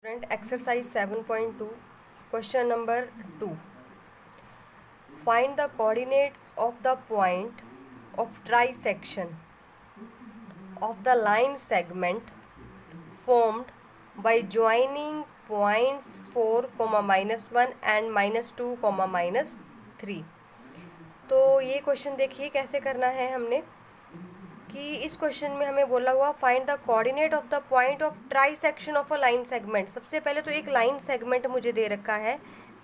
Student exercise 7.2 question number 2. Find the coordinates of the point of trisection of the line segment formed by joining points 4, -1 and -2, -3. तो ये question देखिए कैसे करना है हमने कि इस क्वेश्चन में हमें बोला हुआ find the coordinate of the point of trisection of a line segment. सबसे पहले तो एक लाइन सेगमेंट मुझे दे रखा है,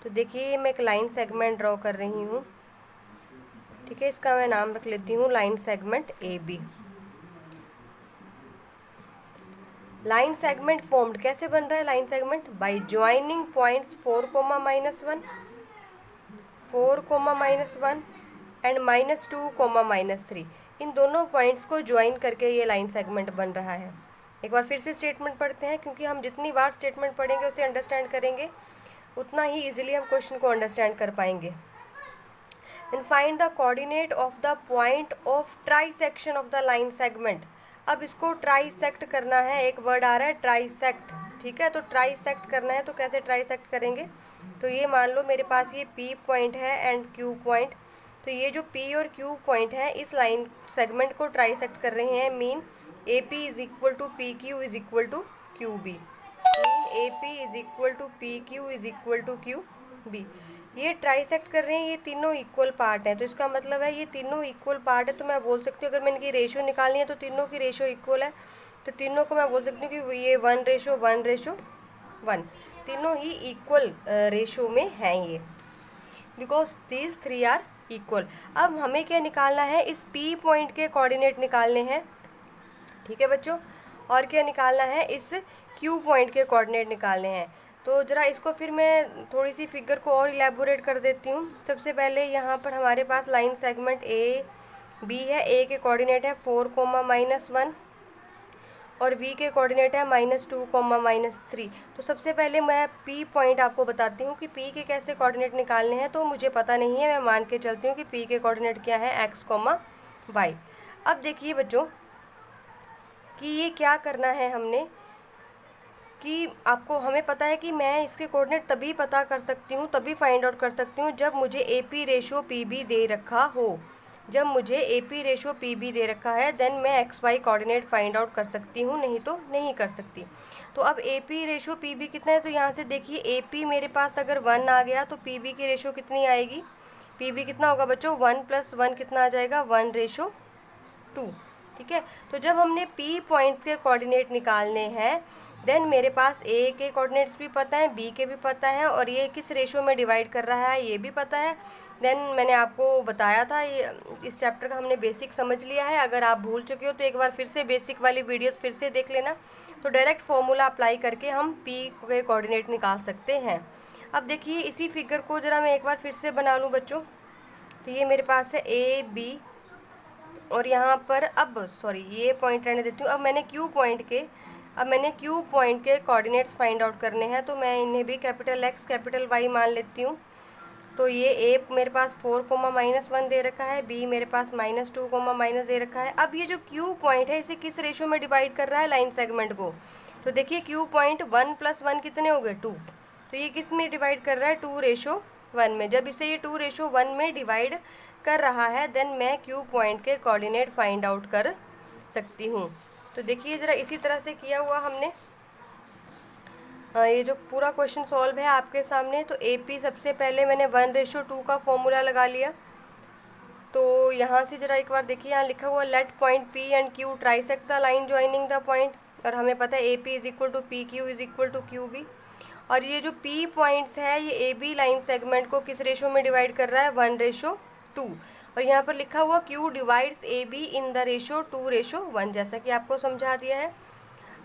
तो देखिए मैं एक लाइन सेगमेंट ड्रॉ कर रही हूँ। ठीक है, इसका मैं नाम रख लेती हूँ line segment A B. Line segment formed कैसे बन रहा है line segment? By joining points 4, -1 4, -1 and -2, -3। इन दोनों पॉइंट्स को ज्वाइन करके ये लाइन सेगमेंट बन रहा है। एक बार फिर से स्टेटमेंट पढ़ते हैं, क्योंकि हम जितनी बार स्टेटमेंट पढ़ेंगे उसे अंडरस्टैंड करेंगे उतना ही इजीली हम क्वेश्चन को अंडरस्टैंड कर पाएंगे। And find the coordinate of the point of trisection of the line segment. अब इसको ट्राइसेक्ट करना है, एक वर्ड आ रहा है ट्राइसेक्ट। ठीक है, तो ट्राइसेक्ट करना है, तो कैसे ट्राइसेक्ट करेंगे? तो ये मान लो मेरे पास ये P पॉइंट है एंड Q पॉइंट, तो ये जो P और Q पॉइंट है इस लाइन सेगमेंट को ट्राइसेक्ट कर रहे हैं। Mean AP is equal to PQ is equal to QB। Mean AP is equal to PQ is equal to QB। ये ट्राइसेक्ट कर रहे हैं, ये तीनों इक्वल पार्ट हैं, तो इसका मतलब है ये तीनों इक्वल पार्ट है। तो मैं बोल सकती हूँ अगर मैं इनकी रेशियो निकालनी है तो तीनों की रेशियो इक्वल है, तो तीनों को मैं बोल सकती हूँ कि ये 1:1:1, तीनों ही इक्वल रेशियो में हैं ये, बिकॉज दीज 3 आर इक्वल। अब हमें क्या निकालना है? इस P पॉइंट के कोऑर्डिनेट निकालने हैं। ठीक है बच्चों, और क्या निकालना है? इस Q पॉइंट के कोऑर्डिनेट निकालने हैं। तो ज़रा इसको फिर मैं थोड़ी सी फिगर को और इलेबोरेट कर देती हूँ। सबसे पहले यहाँ पर हमारे पास लाइन सेगमेंट ए बी है। ए के कोऑर्डिनेट है 4, -1 और बी के कोऑर्डिनेट है -2, -3। तो सबसे पहले मैं P पॉइंट आपको बताती हूँ कि P के कैसे कोऑर्डिनेट निकालने हैं। तो मुझे पता नहीं है, मैं मान के चलती हूँ कि P के कोऑर्डिनेट क्या है, x, y। अब देखिए बच्चों कि ये क्या करना है हमने, कि आपको हमें पता है कि मैं इसके कोऑर्डिनेट तभी पता कर सकती हूँ, तभी फाइंड आउट कर सकती हूँ जब मुझे AP रेशियो PB दे रखा हो। जब मुझे AP रेशियो PB दे रखा है देन मैं XY कोऑर्डिनेट फाइंड आउट कर सकती हूँ, नहीं तो नहीं कर सकती। तो अब AP रेशियो PB कितना है? तो यहाँ से देखिए AP मेरे पास अगर 1 आ गया तो PB की रेशियो कितनी आएगी? PB कितना होगा बच्चों? 1 + 1 कितना आ जाएगा? 1:2। ठीक है, तो जब हमने P पॉइंट्स के कोऑर्डिनेट निकालने हैं देन मेरे पास A के कोऑर्डिनेट्स भी पता है, B के भी पता है, और ये किस रेशियो में डिवाइड कर रहा है ये भी पता है। देन मैंने आपको बताया था, ये इस चैप्टर का हमने बेसिक समझ लिया है। अगर आप भूल चुके हो तो एक बार फिर से बेसिक वाली वीडियोस फिर से देख लेना, तो डायरेक्ट फॉर्मूला अप्लाई करके हम P के कोऑर्डिनेट निकाल सकते हैं। अब देखिए इसी फिगर को ज़रा मैं एक बार फिर से बना लूँ बच्चों। तो ये मेरे पास है AB, और यहाँ पर अब ये पॉइंट रहने देती हूँ। अब मैंने Q पॉइंट के कोऑर्डिनेट्स फाइंड आउट करने हैं, तो मैं इन्हें भी कैपिटल X कैपिटल Y मान लेती हूँ। तो ये A मेरे पास 4, -1 दे रखा है, B मेरे पास -2, - दे रखा है। अब ये जो Q पॉइंट है इसे किस रेशियो में डिवाइड कर रहा है लाइन सेगमेंट को? तो देखिए Q पॉइंट 1 + 1 कितने हो गए? 2। तो ये किस में डिवाइड कर रहा है? 2:1 में। जब इसे ये 2:1 में डिवाइड कर रहा है देन मैं Q पॉइंट के कोऑर्डिनेट फाइंड आउट कर सकती हूँ। तो देखिए ज़रा इसी तरह से किया हुआ हमने। ये जो पूरा क्वेश्चन सॉल्व है आपके सामने। तो AP सबसे पहले मैंने 1:2 का फॉर्मूला लगा लिया। तो यहाँ से ज़रा एक बार देखिए, यहाँ लिखा हुआ let point P and Q trisect the line joining the point, और हमें पता है AP is equal to PQ is equal to QB। और ये जो P पॉइंट्स है ये AB लाइन सेगमेंट को किस रेशो में डिवाइड कर रहा है? 1:2। और यहाँ पर लिखा हुआ Q divides AB in the ratio 2:1, जैसा कि आपको समझा दिया है।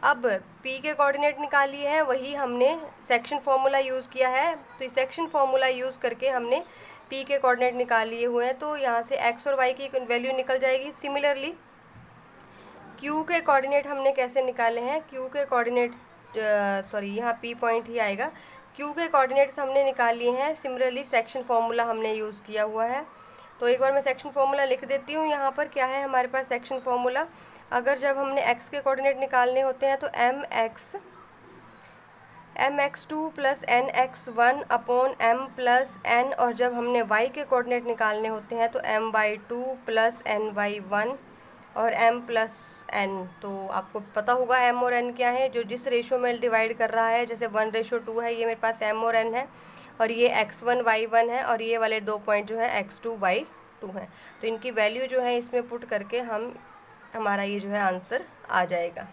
अब P के कोऑर्डिनेट निकालिए हैं, वही हमने सेक्शन फार्मूला यूज़ किया है। तो इस सेक्शन फार्मूला यूज़ करके हमने P के कोऑर्डिनेट निकाल लिए हुए हैं। तो यहाँ से X और Y की वैल्यू निकल जाएगी। सिमिलरली Q के कोऑर्डिनेट हमने कैसे निकाले हैं? Q के कोऑर्डिनेट यहाँ P पॉइंट ही आएगा। Q के कोऑर्डिनेट्स हमने निकाल लिए हैं। सिमिलरली सेक्शन फार्मूला हमने यूज़ किया हुआ है। तो एक बार मैं सेक्शन फार्मूला लिख देती हूँ। यहाँ पर क्या है हमारे पास सेक्शन फार्मूला? अगर जब हमने x के कोऑर्डिनेट निकालने होते हैं तो mx2 plus nx1 upon m plus n, और जब हमने y के कोऑर्डिनेट निकालने होते हैं तो m/2 प्लस n/1 और m प्लस n। तो आपको पता होगा m और n क्या है, जो जिस रेशो में डिवाइड कर रहा है, जैसे 1:2 है, ये मेरे पास m और n है, और ये x1 y1 है, और ये वाले 2 पॉइंट जो है x2 y2 हैं। तो इनकी वैल्यू जो है इसमें पुट करके हमारा ये जो है आंसर आ जाएगा।